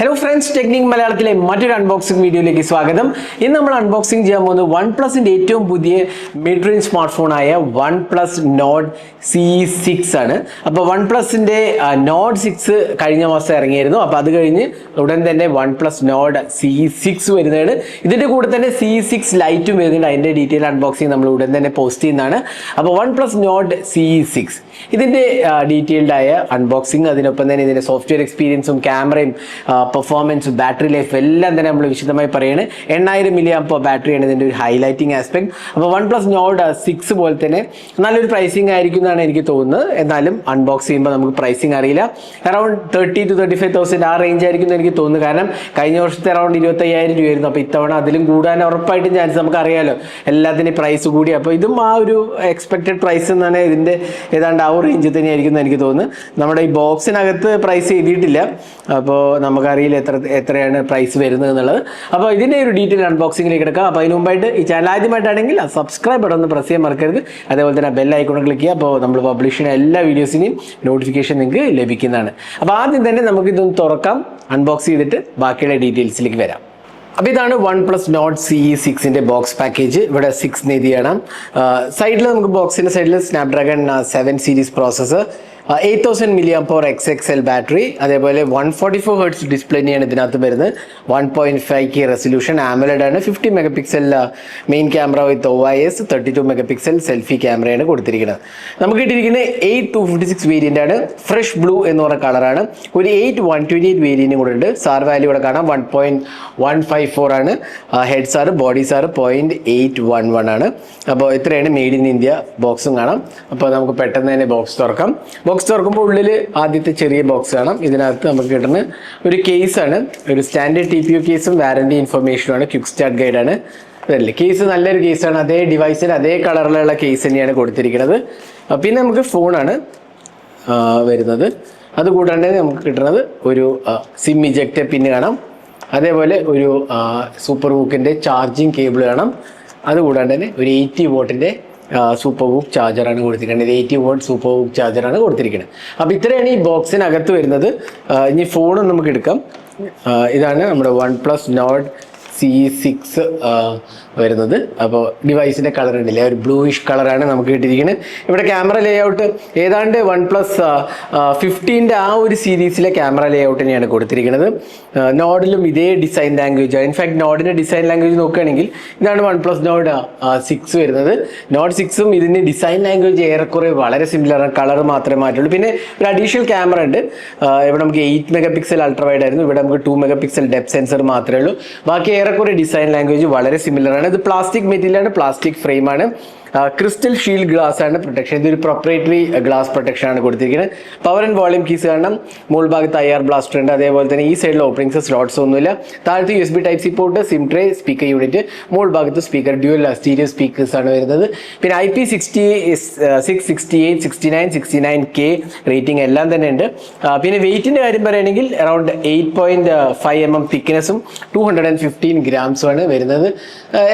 Hello friends, technique മലയാളത്തിലെ മറ്റൊരു unboxing വീഡിയോയിലേക്ക് സ്വാഗതം. ഇന്ന് നമ്മൾ അൺബോക്സിംഗ് ചെയ്യാൻ പോകുന്നത് OnePlusന്റെ ഏറ്റവും പുതിയ മിഡ് റേഞ്ച് സ്മാർട്ട് ഫോണായ OnePlus Nord CE6 ആണ്. അപ്പോൾ OnePlusന്റെ Nord 6 കഴിഞ്ഞ മാസം ഇറങ്ങിയിരുന്നു. അപ്പോൾ അത് കഴിഞ്ഞ് ഉടൻ തന്നെ OnePlus Nord CE6 വരുന്നതാണ്. ഇതിൻ്റെ കൂടെ തന്നെ CE6 ലൈറ്റും വരുന്നുണ്ട്. അതിൻ്റെ ഡീറ്റെയിൽ അൺബോക്സിംഗ് നമ്മൾ ഉടൻ തന്നെ പോസ്റ്റ് ചെയ്യുന്നതാണ്. അപ്പോൾ OnePlus Nord CE6 ഇതിൻ്റെ ഡീറ്റെയിൽഡ് ആയ അൺബോക്സിംഗ്, അതിനൊപ്പം തന്നെ ഇതിൻ്റെ സോഫ്റ്റ്വെയർ എക്സ്പീരിയൻസും ക്യാമറയും പെർഫോമൻസ്, ബാറ്ററി ലൈഫ് എല്ലാം തന്നെ നമ്മൾ വിശദമായി പറയുന്നത്. 8000 mAh ബാറ്ററിയാണ് ഇതിൻ്റെ ഒരു ഹൈലൈറ്റിംഗ് ആസ്പെക്ട്. അപ്പോൾ OnePlus Nord 6 പോലെ തന്നെ നല്ലൊരു പ്രൈസിങ് ആയിരിക്കും എന്നാണ് എനിക്ക് തോന്നുന്നത്. എന്നാലും അൺബോക്സ് ചെയ്യുമ്പോൾ നമുക്ക് പ്രൈസിങ് അറിയില്ല. അറൗണ്ട് 30,000 to 35,000 ആ റേഞ്ച് ആയിരിക്കും എന്ന് എനിക്ക് തോന്നുന്നു. കാരണം കഴിഞ്ഞ വർഷത്തെ അറൗണ്ട് 25,000 രൂപയായിരുന്നു. അപ്പോൾ ഇത്തവണ അതിലും കൂടാൻ ഉറപ്പായിട്ടും ചാൻസ് നമുക്ക് അറിയാമല്ലോ, എല്ലാത്തിൻ്റെയും പ്രൈസ് കൂടി. അപ്പോൾ ഇതും ആ ഒരു എക്സ്പെക്റ്റഡ് പ്രൈസ് എന്നാണ് ഇതിൻ്റെ ഏതാണ്ട് ആ ഒരു റേഞ്ചിൽ തന്നെയായിരിക്കും എന്ന് എനിക്ക് തോന്നുന്നു. നമ്മുടെ ഈ ബോക്സിനകത്ത് പ്രൈസ് എഴുതിയിട്ടില്ല, അപ്പോൾ നമുക്കറിയില്ല എത്രയാണ് പ്രൈസ് വരുന്നത് എന്നുള്ളത്. അപ്പോൾ ഇതിൻ്റെ ഒരു ഡീറ്റെയിൽ അൺബോക്സിംഗിലേക്ക് എടുക്കാം. അപ്പോൾ അതിന് മുമ്പായിട്ട് ഈ ചാനൽ ആദ്യമായിട്ടാണെങ്കിൽ സബ്സ്ക്രൈബ് ബട്ടൺ ഒന്ന് പ്രസ് ചെയ്യാൻ മറക്കരുത്. അതേപോലെ തന്നെ ബെൽ ഐക്കൺ ക്ലിക്ക് ചെയ്യുക. അപ്പോൾ നമ്മൾ പബ്ലിഷ് ചെയ്യുന്ന എല്ലാ വീഡിയോസിനെയും നോട്ടിഫിക്കേഷൻ നിങ്ങൾക്ക് ലഭിക്കുന്നതാണ്. അപ്പോൾ ആദ്യം തന്നെ നമുക്ക് ഇതൊന്ന് തുറക്കാം, അൺബോക്സ് ചെയ്തിട്ട് ബാക്കിയുള്ള ഡീറ്റെയിൽസിലേക്ക് വരാം. അപ്പോൾ ഇതാണ് OnePlus Nord CE6ൻ്റെ ബോക്സ് പാക്കേജ്. ഇവിടെ 6 എഴുതിയാണ്. സൈഡിൽ നമുക്ക് ബോക്സിൻ്റെ സൈഡിൽ Snapdragon 7 series processor, 8000 mAh XXL battery, അതേപോലെ 144 Hz ഡിസ്പ്ലേ തന്നെയാണ് ഇതിനകത്ത് വരുന്നത്. 1.5K റെസൊല്യൂഷൻ, ആമോലെഡ് ആണ്. 50 MP മെയിൻ ക്യാമറ വിത്ത് OIS, 32 MP സെൽഫി ക്യാമറയാണ് കൊടുത്തിരിക്കുന്നത്. നമുക്ക് കിട്ടിയിരിക്കുന്നത് 8256 വേരിയൻ്റ് ആണ്. ഫ്രഷ് ബ്ലൂ എന്ന് പറഞ്ഞ കളറാണ്. ഒരു 8128 വേരിയൻറ്റും കൂടെ ഉണ്ട്. സാർ വാല്യൂ ഇവിടെ കാണാം, 1.154 ആണ്. ഹെഡ് സാറ്, ബോഡി സാറ് 0.811 ആണ്. അപ്പോൾ ഇത്രയാണ് മെയ്ഡ് ഇൻ ഇന്ത്യ. ബോക്സും കാണാം. അപ്പോൾ നമുക്ക് പെട്ടെന്ന് തന്നെ ബോക്സ് തുറക്കാം. ബോക്സ് തുറക്കുമ്പോൾ ഉള്ളിൽ ആദ്യത്തെ ചെറിയ ബോക്സ് കാണാം. ഇതിനകത്ത് നമുക്ക് കിട്ടുന്ന ഒരു കേസാണ്, ഒരു സ്റ്റാൻഡേർഡ് TPU കേസും വാറണ്ടി ഇൻഫർമേഷനുമാണ്. ക്വിക്ക് സ്റ്റാർട്ട് ഗൈഡാണ്. അതല്ലേ, കേസ് നല്ലൊരു കേസാണ്. അതേ ഡിവൈസിൽ അതേ കളറിലുള്ള കേസ് തന്നെയാണ് കൊടുത്തിരിക്കുന്നത്. പിന്നെ നമുക്ക് ഫോണാണ് വരുന്നത്. അതുകൂടാണ്ട് നമുക്ക് കിട്ടുന്നത് ഒരു സിം ഇജക്റ്റ് പിന്ന് കാണാം. അതേപോലെ ഒരു സൂപ്പർ ഹൂക്കിൻ്റെ ചാർജിങ് കേബിൾ കാണാം. അതുകൂടാണ്ട് തന്നെ ഒരു 80 വാട്ടിൻ്റെ സൂപ്പർ ഹൂക്ക് ചാർജറാണ് കൊടുത്തിരിക്കുന്നത്. 80 വാട്ട് സൂപ്പർ ഹൂക്ക് ചാർജറാണ് കൊടുത്തിരിക്കുന്നത്. അപ്പോൾ ഇത്രയാണ് ഈ ബോക്സിനകത്ത് വരുന്നത്. ഇനി ഫോണും നമുക്ക് എടുക്കാം. ഇതാണ് നമ്മുടെ OnePlus Nord CE6 വരുന്നത്. അപ്പോൾ ഡിവൈസിൻ്റെ കളർ ഉണ്ടല്ലേ, ഒരു ബ്ലൂയിഷ് കളറാണ് നമുക്ക് കിട്ടിയിരിക്കുന്നത്. ഇവിടെ ക്യാമറ ലേഔട്ട് ഏതാണ്ട് OnePlus 15ൻ്റെ ആ ഒരു സീരീസിലെ ക്യാമറ ലേഔട്ട് തന്നെയാണ് കൊടുത്തിരിക്കുന്നത്. നോഡിലും ഇതേ ഡിസൈൻ ലാംഗ്വേജ്. ഇൻഫാക്ട് നോഡിൻ്റെ ഡിസൈൻ ലാംഗ്വേജ് നോക്കുകയാണെങ്കിൽ ഇതാണ് OnePlus Nord 6 വരുന്നത്. Nord 6ഉം ഇതിൻ്റെ ഡിസൈൻ ലാംഗ്വേജ് ഏറെക്കുറെ വളരെ സിമിലറാണ്. കളർ മാത്രമേ മാറ്റുള്ളൂ. പിന്നെ ഒരു അഡീഷണൽ ക്യാമറ ഉണ്ട്. ഇവിടെ നമുക്ക് 8 MP അൾട്രാ വൈഡ് ആയിരുന്നു. ഇവിടെ നമുക്ക് 2 MP ഡെപ്ത് സെൻസർ മാത്രമേ ഉള്ളൂ. ബാക്കി ഏറെക്കുറെ ഡിസൈൻ ലാംഗ്വേജ് വളരെ സിമിലറാണ്. ഇത് പ്ലാസ്റ്റിക് മെറ്റീരിയലാണ്, പ്ലാസ്റ്റിക് ഫ്രെയിമാണ്. ക്രിസ്റ്റൽ ഷീൽഡ് ഗ്ലാസ് ആണ് പ്രൊട്ടക്ഷൻ. ഇതൊരു പ്രൊപ്പറേറ്ററി ഗ്ലാസ് പ്രൊട്ടക്ഷൻ ആണ് കൊടുത്തിരിക്കുന്നത്. പവർ ആൻഡ് വോളിയം കീസ് കാണാം. മുകൾ ഭാഗത്ത് IR ബ്ലാസ്റ്റർ ഉണ്ട്. അതേപോലെ തന്നെ ഈ സൈഡിൽ ഓപ്പണിങ്സ് സ്ലോട്ട്സ് ഒന്നുമില്ല. താഴത്ത് USB Type-C port, SIM tray, speaker unit, മുകൾ ഭാഗത്ത് സ്പീക്കർ, ഡ്യുവൽ സ്റ്റീരിയോ സ്പീക്കേഴ്സ് ആണ് വരുന്നത്. പിന്നെ IP66, 68, 69, 69K റേറ്റിംഗ് എല്ലാം തന്നെ ഉണ്ട്. പിന്നെ വെയിറ്റിൻ്റെ കാര്യം പറയുകയാണെങ്കിൽ അറൗണ്ട് 8.5 mm തിക്നെസ്സും 215 grams ആണ് വരുന്നത്.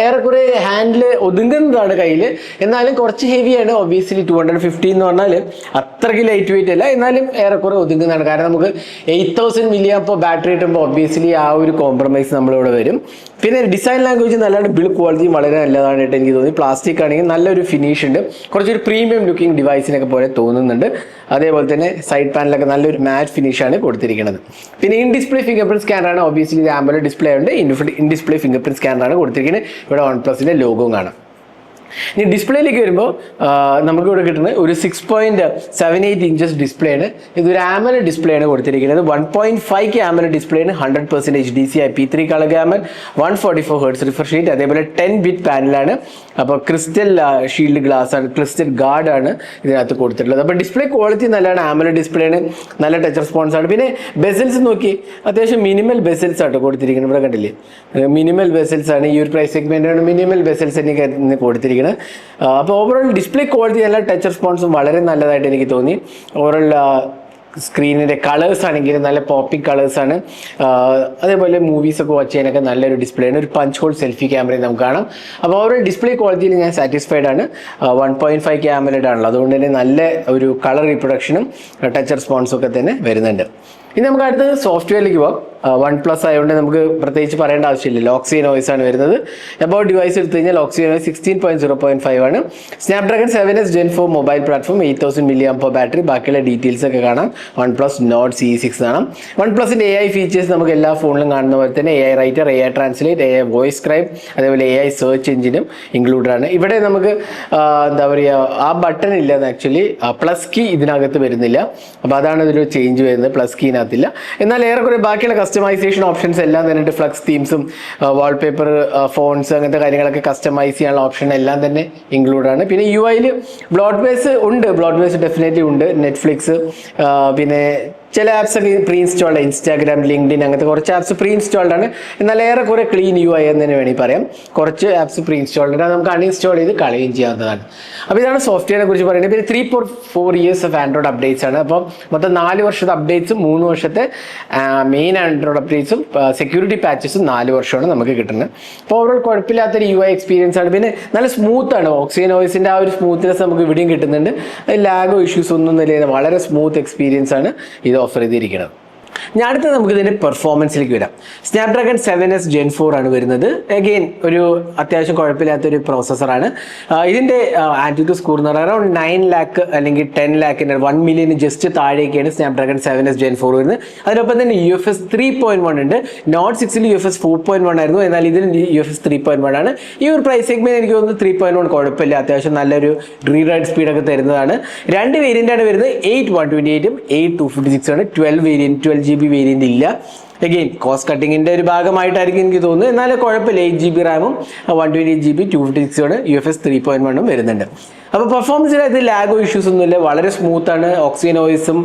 ഏറെക്കുറെ ഹാൻഡിൽ ഒതുങ്ങുന്നതാണ് കയ്യിൽ, എന്നാലും കുറച്ച് ഹെവിയാണ്. ഒബ്വിയസ്ലി 215 എന്ന് പറഞ്ഞാൽ അത്രയ്ക്ക് ലൈറ്റ് വെയിറ്റ് അല്ല, എന്നാലും ഏറെക്കുറെ ഒതുങ്ങുന്നതാണ്. കാരണം നമുക്ക് 8000 mAh ബാറ്ററി കിട്ടുമ്പോൾ ഒബ്വിയസ്ലി ആ ഒരു കോംപ്രമൈസ് നമ്മളിവിടെ വരും. പിന്നെ ഡിസൈൻ ലാംഗ്വേജ് നല്ലതാണ്. ബിൽഡ് ക്വാളിറ്റിയും വളരെ നല്ലതായിട്ട് എനിക്ക് തോന്നി. പ്ലാസ്റ്റിക് ആണെങ്കിൽ നല്ലൊരു ഫിനിഷ് ഉണ്ട്. കുറച്ചൊരു പ്രീമിയം ലുക്കിംഗ് ഡിവൈസിനൊക്കെ പോലെ തോന്നുന്നുണ്ട്. അതേപോലെ തന്നെ സൈഡ് പാനലൊക്കെ നല്ലൊരു മാറ്റ് ഫിനിഷാണ് കൊടുത്തിരിക്കുന്നത്. പിന്നെ ഇൻ ഡിസ്പ്ലേ ഫിംഗർ പ്രിന്റ് സ്കാനറാണ്. ഒബ്വിയസ്ലി ഇത് AMOLED ഡിസ്പ്ലേ ഉണ്ട്. ഇൻ ഡിസ്പ്ലേ ഫിംഗർ പ്രിന്റ് സ്കാനറാണ് കൊടുത്തിരിക്കുന്നത്. ഇവിടെ OnePlusന്റെ ലോഗോയും കാണാം. ഇനി ഡിസ്പ്ലേയിലേക്ക് വരുമ്പോൾ നമുക്കിവിടെ കിട്ടുന്നത് ഒരു 6.78 ഇഞ്ചസ് ഡിസ്പ്ലേ ആണ്. ഇതൊരു AMOLED ഡിസ്പ്ലേ ആണ് കൊടുത്തിരിക്കുന്നത്. 1.5K AMOLED ഡിസ്പ്ലേ ആണ്. 100% DCI P3 colour gamut, 144 Hz refresh rate, അതേപോലെ 10-bit പാനലാണ്. അപ്പോൾ ക്രിസ്റ്റൽ ഷീൽഡ് ഗ്ലാസ് ആണ്, ക്രിസ്റ്റൽ ഗാർഡ് ആണ് ഇതിനകത്ത് കൊടുത്തിട്ടുള്ളത്. അപ്പോൾ ഡിസ്പ്ലേ ക്വാളിറ്റി നല്ലതാണ്. AMOLED ഡിസ്പ്ലേ ആണ്, നല്ല ടച്ച് റെസ്പോൺസ് ആണ്. പിന്നെ ബെസൽസ് നോക്കി, അത്യാവശ്യം മിനിമൽ ബെസൽസ് ആട്ടോ കൊടുത്തിരിക്കുന്നത്. ഇവിടെ കണ്ടില്ലേ, മിനിമൽ ബെസൽസ് ആണ്. ഈ ഒരു പ്രൈസ് സെഗ്മെന്റാണ് മിനിമൽ ബെസൽസ് തന്നെ കൊടുത്തിരിക്കുന്നത്. അപ്പോൾ ഓവറോൾ ഡിസ്പ്ലേ ക്വാളിറ്റി നല്ല ടച്ച് റെസ്പോൺസും വളരെ നല്ലതായിട്ട് എനിക്ക് തോന്നി. ഓവറോൾ സ്ക്രീനിൻ്റെ കളേഴ്സ് ആണെങ്കിൽ നല്ല പോപ്പിംഗ് കളേഴ്സാണ്. അതേപോലെ മൂവീസൊക്കെ വാച്ച് ചെയ്യാനൊക്കെ നല്ലൊരു ഡിസ്പ്ലേ ആണ്. ഒരു പഞ്ച് ഹോൾ സെൽഫി ക്യാമറയും നമുക്ക് കാണാം. അപ്പോൾ ഓവറോൾ ഡിസ്പ്ലേ ക്വാളിറ്റിയിൽ ഞാൻ സാറ്റിസ്ഫൈഡ് ആണ്. 1.5K AMOLED ആണല്ലോ, അതുകൊണ്ട് തന്നെ നല്ല ഒരു കളർ റീപ്രൊഡക്ഷനും ടച്ച് റെസ്പോൺസും ഒക്കെ തന്നെ വരുന്നുണ്ട്. ഇനി നമുക്ക് അടുത്തത് സോഫ്റ്റ്വെയറിലേക്ക് പോകാം. OnePlus ആയതുകൊണ്ട് നമുക്ക് പ്രത്യേകിച്ച് പറയേണ്ട ആവശ്യമില്ല. ലോക്സി നോയ്സ് ആണ് വരുന്നത്. അബൌട്ട് ഡിവൈസ് എടുത്തു കഴിഞ്ഞാൽ ലോക്സി നോയ്സ് 16.0.5 ആണ്. Snapdragon 7s Gen 4 mobile platform, 8000 mAh battery. ബാക്കിയുള്ള ഡീറ്റെയിൽസ് ഒക്കെ കാണാം. OnePlus Nord CE6 ആണ്. OnePlusന്റെ AI ഫീച്ചേഴ്സ് നമുക്ക് എല്ലാ ഫോണിലും കാണുന്ന പോലെ തന്നെ AI writer, AI translate, AI voice scribe, അതേപോലെ AI സെർച്ച് എഞ്ചിനും ഇൻക്ലൂഡഡ് ആണ്. ഇവിടെ നമുക്ക് എന്താ പറയുക, ആ ബട്ടൺ ഇല്ല. ആക്ച്വലി പ്ലസ് കീ ഇതിനകത്ത് വരുന്നില്ല. അപ്പോൾ അതാണ് ഇതൊരു ചേഞ്ച് വരുന്നത്. പ്ലസ് കീനകത്തില്ല. എന്നാൽ ഏറെക്കുറെ ബാക്കിയുള്ള കസ്റ്റമൈസേഷൻ ഓപ്ഷൻസ് എല്ലാം തന്നെ ഫ്ലക്സ് തീംസും വാൾപേപ്പർ, ഫോൺസ്, അങ്ങനത്തെ കാര്യങ്ങളൊക്കെ കസ്റ്റമൈസ് ചെയ്യാനുള്ള ഓപ്ഷൻ എല്ലാം തന്നെ ഇൻക്ലൂഡ് ആണ്. പിന്നെ UI ബ്ലോഡ് ബേസ് ഉണ്ട്. ബ്ലോഡ് ബേസ് ഡെഫിനറ്റ്ലി ഉണ്ട്. നെറ്റ്ഫ്ലിക്സ്, പിന്നെ ചില ആപ്സ് ഒക്കെ പ്രീ ഇൻസ്റ്റാൾഡ്, ഇൻസ്റ്റാഗ്രാം, ലിങ്ക്ഡിൻ, അങ്ങനത്തെ കുറച്ച് ആപ്സ് പ്രീ ഇൻസ്റ്റാൾഡ് ആണ്. എന്നാൽ ഏറെക്കുറെ ക്ലീൻ UI എന്ന് തന്നെ വേണമെങ്കിൽ പറയാം. കുറച്ച് ആപ്സ് പ്രീ ഇൻസ്റ്റാൾഡ് ആണ്, നമുക്ക് അൺഇൻസ്റ്റാൾ ചെയ്ത് കളയുകയും ചെയ്യാവുന്നതാണ്. അപ്പോൾ ഇതാണ് സോഫ്റ്റ്വെയറിനെ കുറിച്ച് പറയുന്നത്. പിന്നെ 3.4 years ഓഫ് ആൻഡ്രോയിഡ് അപ്ഡേറ്റ്സ് ആണ്. അപ്പോൾ മൊത്തം 4 വർഷത്തെ അപ്ഡേറ്റ്സും 3 വർഷത്തെ മെയിൻ ആൻഡ്രോയിഡ് അപ്ഡേറ്റ്സും സെക്യൂരിറ്റി പാച്ചസും 4 വർഷമാണ് നമുക്ക് കിട്ടുന്നത്. അപ്പോൾ ഓവറോൾ കുഴപ്പമില്ലാത്തൊരു UI എക്സ്പീരിയൻസ് ആണ്. പിന്നെ നല്ല സ്മൂത്ത് ആണ്. ഓക്സിജൻ നോയ്സിൻ്റെ ആ ഒരു സ്മൂത്ത്നെസ് നമുക്ക് ഇവിടെയും കിട്ടുന്നുണ്ട്. ലാഗോ ഇഷ്യൂസ് ഒന്നും ഇല്ല. വളരെ സ്മൂത്ത് എക്സ്പീരിയൻസ് ആണ് ഇത് ഓഫർ ചെയ്തിരിക്കുന്നത്. ഞാൻ അടുത്ത നമുക്ക് ഇതിൻ്റെ പെർഫോമൻസിലേക്ക് വരാം. സ്നാപ്ഡ്രാഗൺ 7s Gen 4 ആണ് വരുന്നത്. അഗെയിൻ ഒരു അത്യാവശ്യം കുഴപ്പമില്ലാത്തൊരു പ്രോസസ്സറാണ്. ഇതിൻ്റെ ആൻറ്റിറ്റ്യൂഡ് സ്കോർ എന്ന് പറഞ്ഞാൽ അറൗണ്ട് 9 lakh അല്ലെങ്കിൽ 10 lakh, 1 million ജസ്റ്റ് താഴേക്കാണ് സ്നാപ്ഡ്രാഗൺ 7s Gen 4 വരുന്നത്. അതിനൊപ്പം തന്നെ UFS 3.1 ഉണ്ട്. നോട്ട് 6ൽ UFS 4.1 ആയിരുന്നു. എന്നാൽ ഇതിൽ UFS 3.1 ആണ്. ഈ ഒരു പ്രൈസ് സെഗ്മെന്റ് എനിക്ക് തോന്നുന്നു 3.1 കുഴപ്പമില്ല. അത്യാവശ്യം നല്ലൊരു റീറൈഡ് സ്പീഡൊക്കെ തരുന്നതാണ്. 2 വേരിയൻ്റാണ് വരുന്നത്. 8/128 8/256 ആണ്. 12 GB വേരിയന്റ് ഇല്ല. അഗെയിൻ കോസ്റ്റ് കട്ടിങ്ങിന്റെ ഒരു ഭാഗമായിട്ടായിരിക്കും എനിക്ക് തോന്നുന്നത്. എന്നാലും കുഴപ്പമില്ല. 8 GB റാമും 128 GB 256 ആണ്. UFS 3.1 വരുന്നുണ്ട്. അപ്പോൾ പെർഫോമൻസിനകത്ത് ലാഗോ ഇഷ്യൂസ് ഒന്നുമില്ല. വളരെ സ്മൂത്ത് ആണ്. ഓക്സിജൻ ഓയിസും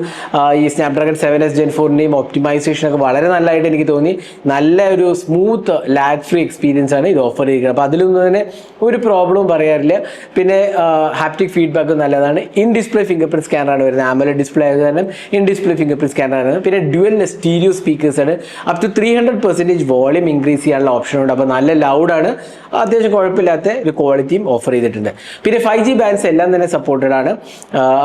ഈ സ്നാപ്ഡ്രാഗൺ 7s Gen 4ൻ്റെയും ഒപ്റ്റിമൈസേഷനൊക്കെ വളരെ നല്ലതായിട്ട് എനിക്ക് തോന്നി. നല്ല ഒരു സ്മൂത്ത് ലാഗ് ഫ്രീ എക്സ്പീരിയൻസ് ആണ് ഇത് ഓഫർ ചെയ്തിരിക്കുന്നത്. അപ്പോൾ അതിലൊന്നും തന്നെ ഒരു പ്രോബ്ലവും പറയാറില്ല. പിന്നെ ഹാപ്റ്റിക് ഫീഡ്ബാക്ക് നല്ലതാണ്. ഇൻ ഡിസ്പ്ലേ ഫിംഗർ പ്രിന്റ് സ്കാനറാണ് വരുന്നത്. AMOLED ഡിസ്പ്ലേ ആയത് കാരണം ഇൻ ഡിസ്പ്ലേ ഫിംഗർ പ്രിന്റ് സ്കാനറാണ്. പിന്നെ ഡ്യുവൽ സ്റ്റീരിയോ സ്പീക്കേഴ്സ് ആണ്. അപ് ടു 300% വോളിയം ഇൻക്രീസ് ചെയ്യാനുള്ള ഓപ്ഷൻ ഉണ്ട്. അപ്പോൾ നല്ല ലൗഡാണ്. അത്യാവശ്യം കുഴപ്പമില്ലാത്ത ഒരു ക്വാളിറ്റിയും ഓഫർ ചെയ്തിട്ടുണ്ട്. പിന്നെ 5G ബാൻഡ്സ് എല്ലാം തന്നെ സപ്പോർട്ടഡ് ആണ്.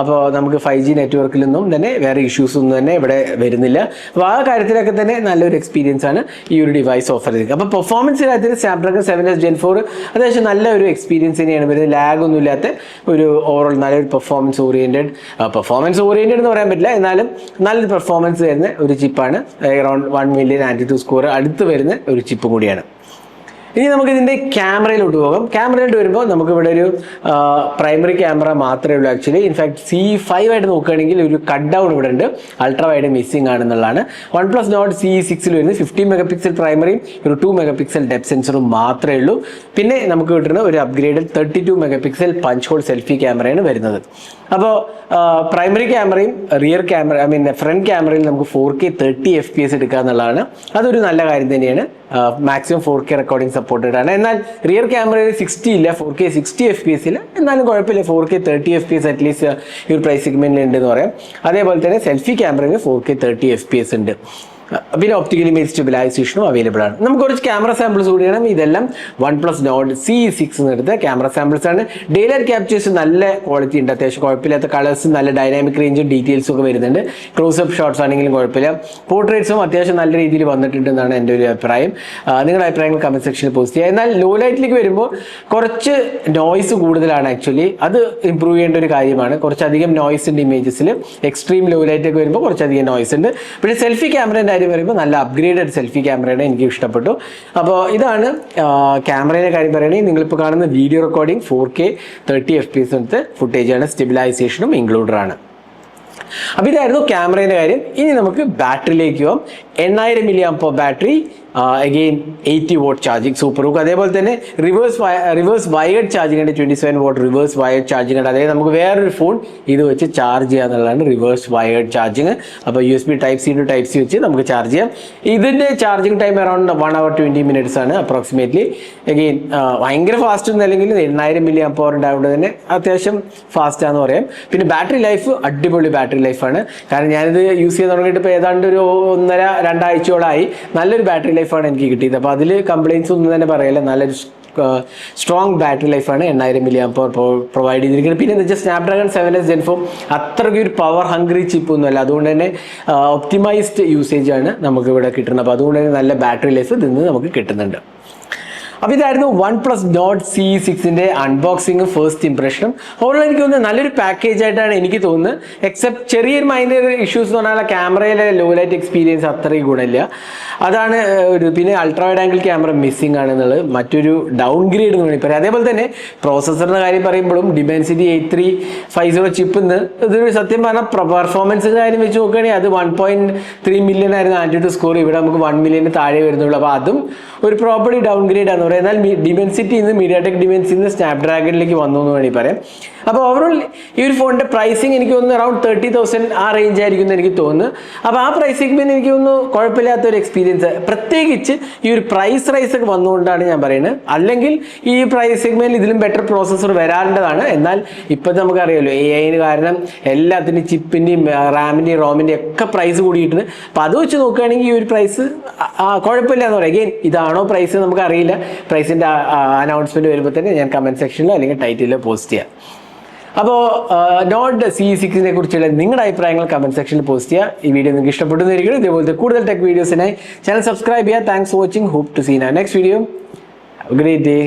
അപ്പോൾ നമുക്ക് 5G നെറ്റ്വർക്കിൽ നിന്നും തന്നെ വേറെ ഇഷ്യൂസ് ഒന്നും തന്നെ ഇവിടെ വരുന്നില്ല. അപ്പോൾ ആ കാര്യത്തിലൊക്കെ തന്നെ നല്ലൊരു എക്സ്പീരിയൻസ് ആണ് ഈ ഒരു ഡിവൈസ് ഓഫർ ചെയ്തത്. അപ്പോൾ പെർഫോമൻസിനകത്ത് സ്നാപ്ഡ്രാഗൺ 7s Gen 4 അത്യാവശ്യം നല്ലൊരു എക്സ്പീരിയൻസ് തന്നെയാണ് വരുന്നത്. ലാഗ് ഒന്നും ഇല്ലാത്ത ഒരു ഓവറോൾ നല്ലൊരു പെർഫോമൻസ് ഓറിയൻറ്റഡ് എന്ന് പറയാൻ പറ്റില്ല, എന്നാലും നല്ലൊരു പെർഫോമൻസ് തരുന്ന ഒരു ചിപ്പാണ്. അറൗണ്ട് 1 million ആൻറ്റിറ്റ്യൂഡ് സ്കോർ അടുത്ത് വരുന്ന ഒരു ചിപ്പ് കൂടിയാണ്. ഇനി നമുക്ക് ഇതിൻ്റെ ക്യാമറയിലോട്ട് പോകാം. ക്യാമറയിലോട്ട് വരുമ്പോൾ നമുക്ക് ഇവിടെ ഒരു പ്രൈമറി ക്യാമറ മാത്രമേ ഉള്ളൂ. ആക്ച്വലി ഇൻഫാക്ട് CE5 ആയിട്ട് നോക്കുകയാണെങ്കിൽ ഒരു കട്ട് ഡൗൺ ഇവിടെ ഉണ്ട്. അൾട്രാ വൈഡ് മിസ്സിംഗ് ആണെന്നുള്ളതാണ്. OnePlus Nord CE6ൽ വരുന്നത് 15 MP പ്രൈമറിയും ഒരു 2 MP ഡെപ്ത് സെൻസറും മാത്രമേ ഉള്ളൂ. പിന്നെ നമുക്ക് കിട്ടുന്ന ഒരു upgraded 32 MP punch whole selfie ക്യാമറയാണ് വരുന്നത്. അപ്പോൾ പ്രൈമറി ക്യാമറയും റിയർ ക്യാമറ ഫ്രണ്ട് ക്യാമറയിൽ നമുക്ക് 4K 30 FPS എടുക്കുക എന്നുള്ളതാണ്. അതൊരു നല്ല കാര്യം തന്നെയാണ്. മാക്സിമം 4K റെക്കോർഡിംഗ് സപ്പോർട്ടഡ് ആണ്. എന്നാൽ റിയർ ക്യാമറയിൽ 60 ഇല്ല, 4K 60 FPS ഇല്ല. എന്നാലും കുഴപ്പമില്ല. 4K 30 FPS അറ്റ്ലീസ്റ്റ് ഈ ഒരു പ്രൈസ് സെഗ്മെന്റിൽ ഉണ്ടെന്ന് പറയാം. അതേപോലെ തന്നെ സെൽഫി ക്യാമറയിൽ 4K 30 FPS ഉണ്ട്. പിന്നെ ഒപ്റ്റിക്കൽ ഇമേജ് സ്റ്റെബിലൈസേഷനും അവൈലബിൾ ആണ്. നമുക്ക് കുറച്ച് ക്യാമറ സാമ്പിൾസ് കൂടിയാണ്. ഇതെല്ലാം OnePlus Nord CE6 എടുത്ത ക്യാമറ സാമ്പിൾസ് ആണ്. ഡെയിലൈറ്റ് ക്യാപ്ചേഴ്സ് നല്ല ക്വാളിറ്റി ഉണ്ട്. അത്യാവശ്യം കുഴപ്പമില്ലാത്ത കളേഴ്സും നല്ല ഡൈനാമിക് റേഞ്ചും ഡീറ്റെയിൽസും ഒക്കെ വരുന്നുണ്ട്. ക്ലോസപ്പ് ഷോട്ട്സ് ആണെങ്കിലും കുഴപ്പമില്ല. പോർട്രേറ്റ്സും അത്യാവശ്യം നല്ല രീതിയിൽ വന്നിട്ടുണ്ടെന്നാണ് എൻ്റെ ഒരു അഭിപ്രായം. നിങ്ങളുടെ അഭിപ്രായങ്ങൾ കമന്റ് സെക്ഷനിൽ പോസ്റ്റ് ചെയ്യുക. എന്നാൽ ലോ ലൈറ്റിലേക്ക് വരുമ്പോൾ കുറച്ച് നോയ്സ് കൂടുതലാണ്. ആക്ച്വലി അത് ഇമ്പ്രൂവ് ചെയ്യേണ്ട ഒരു കാര്യമാണ്. കുറച്ചധികം നോയ്സ് ഉണ്ട് ഇമേജസിൽ. എക്സ്ട്രീം ലോ ലൈറ്റ് ഒക്കെ വരുമ്പോൾ കുറച്ചധികം നോയ്സ് ഉണ്ട്. പിന്നെ സെൽഫി ക്യാമറേൻ്റെ കാര്യം പറയുമ്പോൾ നല്ല അപ്ഗ്രേഡഡ് സെൽഫി ക്യാമറയാണ്. എനിക്ക് ഇഷ്ടപ്പെട്ടു. അപ്പോൾ ഇതാണ് ക്യാമറയുടെ കാര്യം പറയുകയാണെങ്കിൽ നിങ്ങളിപ്പോൾ കാണുന്ന വീഡിയോ റെക്കോർഡിംഗ് 4K 30 FPS എടുത്ത് ഫുട്ടേജാണ്. സ്റ്റെബിലൈസേഷനും ഇൻക്ലൂഡഡ് ആണ്. അപ്പോൾ ഇതായിരുന്നു ക്യാമറയുടെ കാര്യം. ഇനി നമുക്ക് ബാറ്ററിയിലേക്ക് പോകാം. 8000 mAh battery, again 80 watt charging, super hook. അതേപോലെ തന്നെ റിവേഴ്സ് വയേർഡ് ചാർജിങ് ഉണ്ട്. 27 watt റിവേഴ്സ് വയേർഡ് ചാർജിങ് ഉണ്ട്. അതായത് നമുക്ക് വേറൊരു ഫോൺ ഇത് വെച്ച് ചാർജ് ചെയ്യുക എന്നുള്ളതാണ് റിവേഴ്സ് വയേർഡ് ചാർജിങ്. അപ്പോൾ USB Type C to Type C വെച്ച് നമുക്ക് ചാർജ് ചെയ്യാം. ഇതിൻ്റെ charging time around 1 hour 20 minutes ആണ് അപ്രോക്സിമേറ്റ്ലി. അഗെയിൻ ഭയങ്കര ഫാസ്റ്റ് ഒന്നും അല്ലെങ്കിൽ 8000 mAh ഉണ്ടായതുകൊണ്ട് തന്നെ അത്യാവശ്യം ഫാസ്റ്റ് ആണെന്ന് പറയാം. പിന്നെ ബാറ്ററി ലൈഫ് അടിപൊളി ബാറ്ററി ലൈഫാണ്. കാരണം ഞാനിത് യൂസ് ചെയ്യാൻ തുടങ്ങിയിട്ട് ഇപ്പോൾ ഏതാണ്ട് ഒരു 1.5-2 ആഴ്ചയോളമായി. നല്ലൊരു ബാറ്ററി ലൈഫാണ് എനിക്ക് കിട്ടിയത്. അപ്പോൾ അതിൽ കംപ്ലയിൻസ് ഒന്നും തന്നെ പറയില്ല. നല്ലൊരു സ്ട്രോങ് ബാറ്ററി ലൈഫാണ് 8000 mAh പ്രൊവൈഡ് ചെയ്തിരിക്കുന്നത്. പിന്നെ എന്താ വെച്ചാൽ സ്നാപ്ഡ്രാഗൺ 7s Gen 4 അത്രയ്ക്ക് ഒരു പവർ ഹംഗ്രി ചിപ്പൊന്നുമല്ല, അതുകൊണ്ട് തന്നെ ഒപ്റ്റിമൈസ്ഡ് യൂസേജ് ആണ് നമുക്ക് ഇവിടെ കിട്ടുന്നത്. അപ്പോൾ അതുകൊണ്ട് തന്നെ നല്ല ബാറ്ററി ലൈഫ് ഇതിൽ നിന്ന് നമുക്ക് കിട്ടുന്നുണ്ട്. അപ്പോൾ ഇതായിരുന്നു OnePlus Nord CE6ൻ്റെ അൺബോക്സിങ് ഫസ്റ്റ് ഇംപ്രഷനും. ഓവറോൾ എനിക്ക് തോന്നുന്നത് നല്ലൊരു പാക്കേജ് ആയിട്ടാണ് എനിക്ക് തോന്നുന്നത്. എക്സെപ്റ്റ് ചെറിയൊരു മൈനർ ഇഷ്യൂസ് എന്ന് പറഞ്ഞാൽ ക്യാമറയിലെ ലോ ലൈറ്റ് എക്സ്പീരിയൻസ് അത്രയും ഗുണമില്ല, അതാണ് ഒരു. പിന്നെ ultra wide angle camera missing ആണെന്നുള്ളത് മറ്റൊരു ഡൗൺ ഗ്രേഡ് എന്ന് വേണമെങ്കിൽ പറയാം. അതേപോലെ തന്നെ പ്രോസസ്സറിൻ്റെ കാര്യം പറയുമ്പോഴും Dimensity 8350 ചിപ്പ് ഇതൊരു സത്യം പറഞ്ഞാൽ പെർഫോമൻസിൻ്റെ കാര്യം വെച്ച് നോക്കുകയാണെങ്കിൽ അത് 1.3 മില്യൺ ആയിരുന്നു ആൻഡ്രോയിഡ് സ്കോർ, ഇവിടെ നമുക്ക് 1 മില്യന് താഴെ വരുന്നുള്ളൂ. അപ്പോൾ അതും ഒരു പ്രോപ്പർലി ഡൗൺ ഗ്രേഡ് ആണ്. എന്നാൽ Dimensity നിന്ന് MediaTek Dimensity നിന്ന് സ്നാപ്ഡ്രാഗണിലേക്ക് വന്നു എന്ന് വേണമെങ്കിൽ പറയാം. അപ്പോൾ ഓവറോൾ ഈ ഒരു ഫോണിൻ്റെ പ്രൈസിങ് എനിക്ക് തോന്നുന്നു അറൗണ്ട് 30,000 ആ റേഞ്ച് ആയിരിക്കും എന്ന് എനിക്ക് തോന്നുന്നു. അപ്പോൾ ആ പ്രൈസിങ് പിന്നെ എനിക്ക് തോന്നുന്നു കുഴപ്പമില്ലാത്തൊരു എക്സ്പീരിയൻസ്, പ്രത്യേകിച്ച് ഈ ഒരു പ്രൈസ് റൈസ് ഒക്കെ വന്നുകൊണ്ടാണ് ഞാൻ പറയുന്നത്. അല്ലെങ്കിൽ ഈ പ്രൈസ് സെഗ്മെന്റിൽ ഇതിലും ബെറ്റർ പ്രോസസ്സർ വരാണ്ടതാണ്. എന്നാൽ ഇപ്പം നമുക്കറിയാമല്ലോ AI കാരണം എല്ലാത്തിൻ്റെയും ചിപ്പിൻ്റെയും റാമിൻ്റെയും റോമിൻ്റെയും ഒക്കെ പ്രൈസ് കൂടിയിട്ടുണ്ട്. അപ്പോൾ അത് വെച്ച് നോക്കുകയാണെങ്കിൽ ഈ ഒരു പ്രൈസ് കുഴപ്പമില്ല എന്ന് പറയാം. അഗെയിൻ ഇതാണോ പ്രൈസ് നമുക്കറിയില്ല. പ്രൈസിൻ്റെ അനൗൺസ്മെൻറ്റ് വരുമ്പോൾ തന്നെ ഞാൻ കമൻറ്റ് സെക്ഷനിലോ അല്ലെങ്കിൽ ടൈറ്റിലോ പോസ്റ്റ് ചെയ്യാം. അപ്പോൾ നോഡ് CE6നെ കുറിച്ചുള്ള നിങ്ങളുടെ അഭിപ്രായങ്ങൾ കമൻറ്റ് സെക്ഷനിൽ പോസ്റ്റ് ചെയ്യുക. ഈ വീഡിയോ നിങ്ങൾക്ക് ഇഷ്ടപ്പെടുന്നതായിരിക്കും. ഇതേപോലത്തെ കൂടുതൽ ടെക് വീഡിയോസിനായി ചാനൽ സബ്സ്ക്രൈബ് ചെയ്യുക. Thanks for watching. Hope to see in next video. Great day.